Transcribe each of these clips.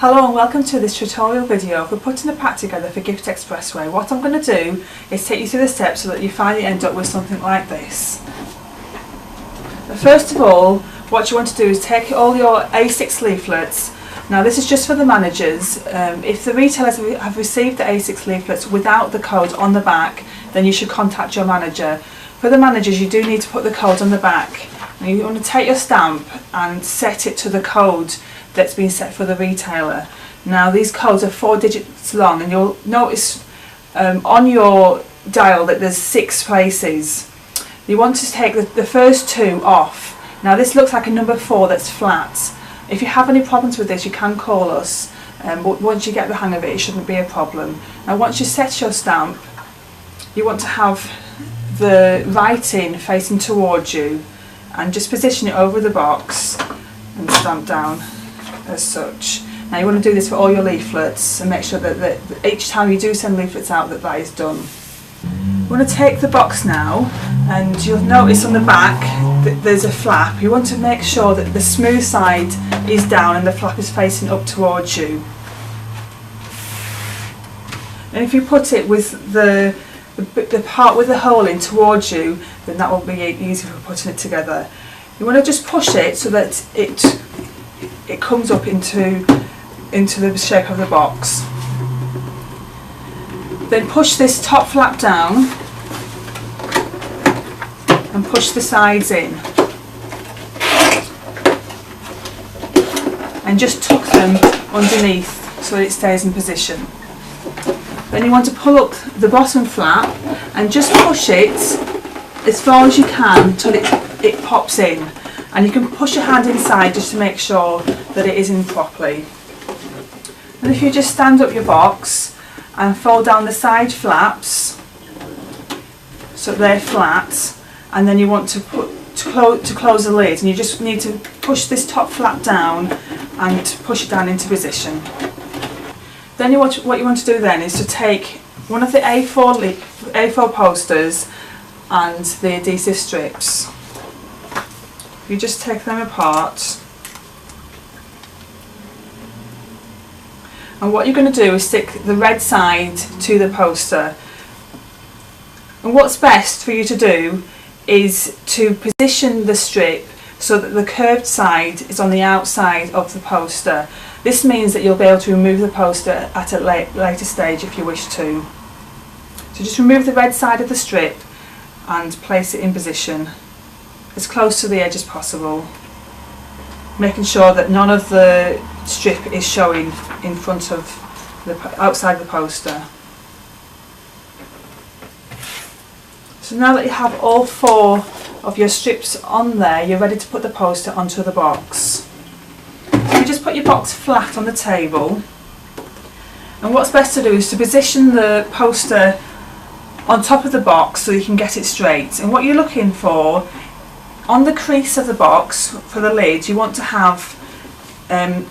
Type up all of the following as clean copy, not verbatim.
Hello and welcome to this tutorial video for putting a pack together for Gift Expressway. What I'm going to do is take you through the steps so that you finally end up with something like this. But first of all, what you want to do is take all your A6 leaflets. Now this is just for the managers. If the retailers have received the A6 leaflets without the code on the back, then you should contact your manager. For the managers, you do need to put the code on the back. And you want to take your stamp and set it to the code that's been set for the retailer. Now these codes are 4 digits long, and you'll notice on your dial that there's 6 places. You want to take the first 2 off. Now this looks like a number 4 that's flat. If you have any problems with this, you can call us, but once you get the hang of it, it shouldn't be a problem. Now once you set your stamp, you want to have the writing facing towards you and just position it over the box and stamp down as such. Now you want to do this for all your leaflets and make sure that each time you do send leaflets out that is done. You want to take the box now, and you'll notice on the back that there's a flap. You want to make sure that the smooth side is down and the flap is facing up towards you. And if you put it with the part with the hole in towards you, then that will be easy for putting it together. You want to just push it so that it comes up into the shape of the box. Then push this top flap down and push the sides in, and just tuck them underneath so that it stays in position. Then you want to pull up the bottom flap and just push it as far as you can until it pops in. And you can push your hand inside just to make sure that it is in properly. And if you just stand up your box and fold down the side flaps so they're flat, and then you want to close the lid, and you just need to push this top flap down and push it down into position. Then what you want to do then is to take one of the A4 posters and the adhesive strips. You just take them apart, and what you're going to do is stick the red side to the poster. And what's best for you to do is to position the strip so that the curved side is on the outside of the poster. This means that you'll be able to remove the poster at a later stage if you wish to. So just remove the red side of the strip and place it in position as close to the edge as possible, making sure that none of the strip is showing in front of outside the poster. So now that you have all 4 of your strips on there, you're ready to put the poster onto the box. So you just put your box flat on the table, and what's best to do is to position the poster on top of the box so you can get it straight. And what you're looking for, on the crease of the box for the lid, you want to have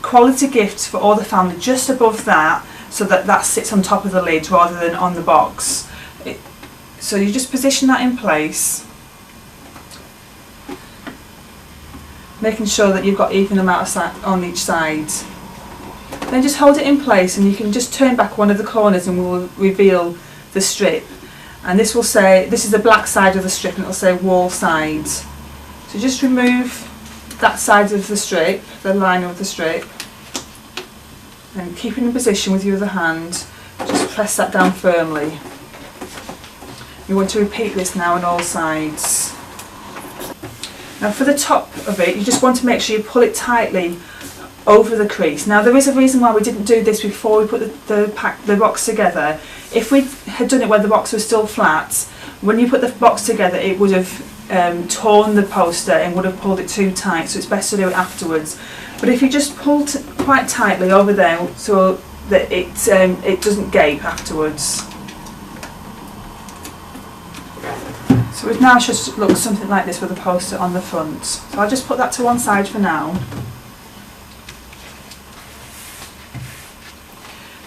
quality gifts for all the family just above that, so that sits on top of the lid rather than on the box. So you just position that in place, making sure that you've got even amount of on each side. Then just hold it in place, and you can just turn back one of the corners and we'll reveal the strip. And this will say, this is the black side of the strip, and it will say wall side. So just remove that side of the strip, the line of the strip, and keep it in position with your other hand. Just press that down firmly. You want to repeat this now on all sides. Now for the top of it, you just want to make sure you pull it tightly over the crease. Now there is a reason why we didn't do this before we put the box together. If we had done it when the box was still flat, when you put the box together it would have torn the poster and would have pulled it too tight, so it's best to do it afterwards. But if you just pull quite tightly over there so that it doesn't gape afterwards. So it now should look something like this with the poster on the front. So I'll just put that to one side for now.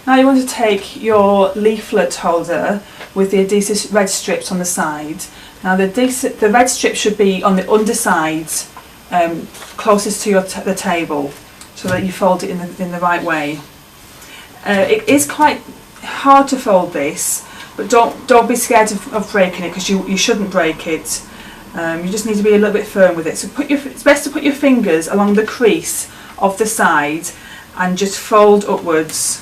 Now you want to take your leaflet holder with the adhesive red strips on the side. Now the red strip should be on the underside, closest to the table, so that you fold it in the right way. It is quite hard to fold this, but don't be scared of breaking it, because you shouldn't break it. You just need to be a little bit firm with it. So it's best to put your fingers along the crease of the side and just fold upwards.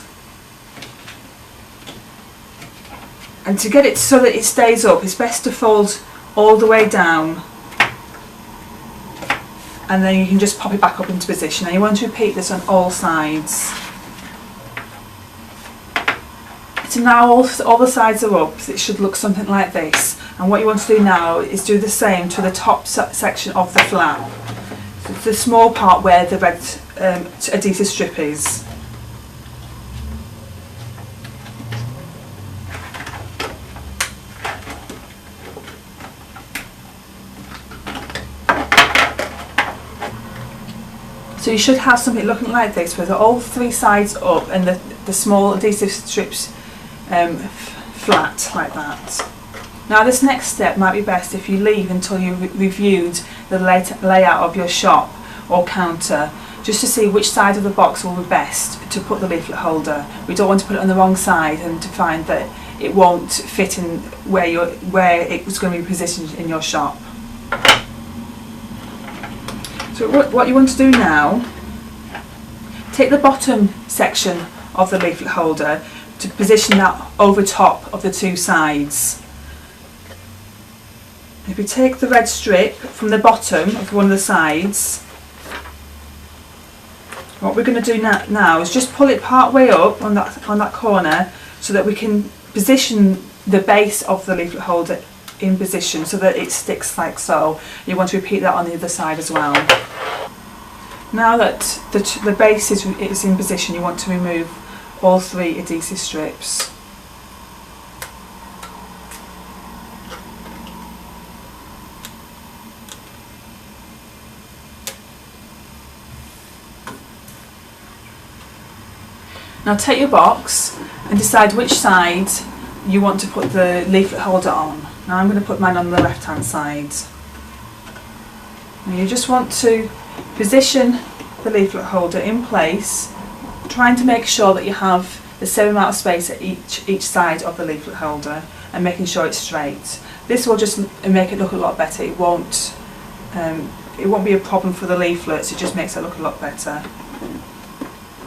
And to get it so that it stays up, it's best to fold all the way down, and then you can just pop it back up into position. And you want to repeat this on all sides. So now all the sides are up, it should look something like this. And what you want to do now is do the same to the top section of the flap. So it's the small part where the red adhesive strip is. So you should have something looking like this with all three sides up and the small adhesive strips flat like that. Now this next step might be best if you leave until you've reviewed the layout of your shop or counter, just to see which side of the box will be best to put the leaflet holder. We don't want to put it on the wrong side and to find that it won't fit in where it was going to be positioned in your shop. So what you want to do now, take the bottom section of the leaflet holder to position that over top of the two sides. If you take the red strip from the bottom of one of the sides, what we're going to do now is just pull it part way up on that corner, so that we can position the base of the leaflet holder in position so that it sticks like so. You want to repeat that on the other side as well. Now that the base is in position, you want to remove all three adhesive strips. Now take your box and decide which side you want to put the leaflet holder on. Now I'm going to put mine on the left hand side. Now you just want to position the leaflet holder in place, trying to make sure that you have the same amount of space at each side of the leaflet holder, and making sure it's straight. This will just make it look a lot better. It won't be a problem for the leaflets, it just makes it look a lot better.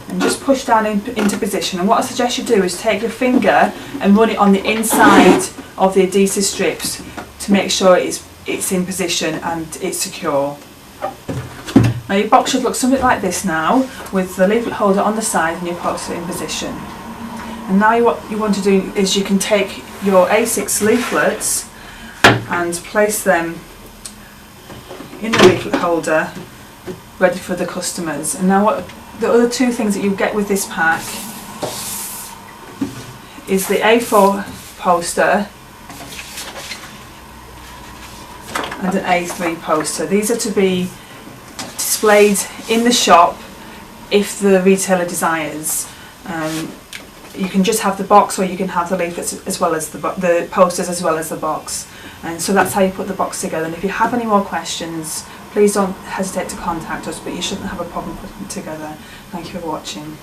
And just push down into position. And what I suggest you do is take your finger and run it on the inside of the adhesive strips to make sure it's in position and it's secure. Now your box should look something like this now, with the leaflet holder on the side and your poster in position. And now what you want to do is you can take your A6 leaflets and place them in the leaflet holder, ready for the customers. And now the other two things that you get with this pack is the A4 poster and an A3 poster. These are to be displayed in the shop if the retailer desires. You can just have the box, or you can have the leaflets as well as the posters as well as the box. And so that's how you put the box together. And if you have any more questions, please don't hesitate to contact us, but you shouldn't have a problem putting it together. Thank you for watching.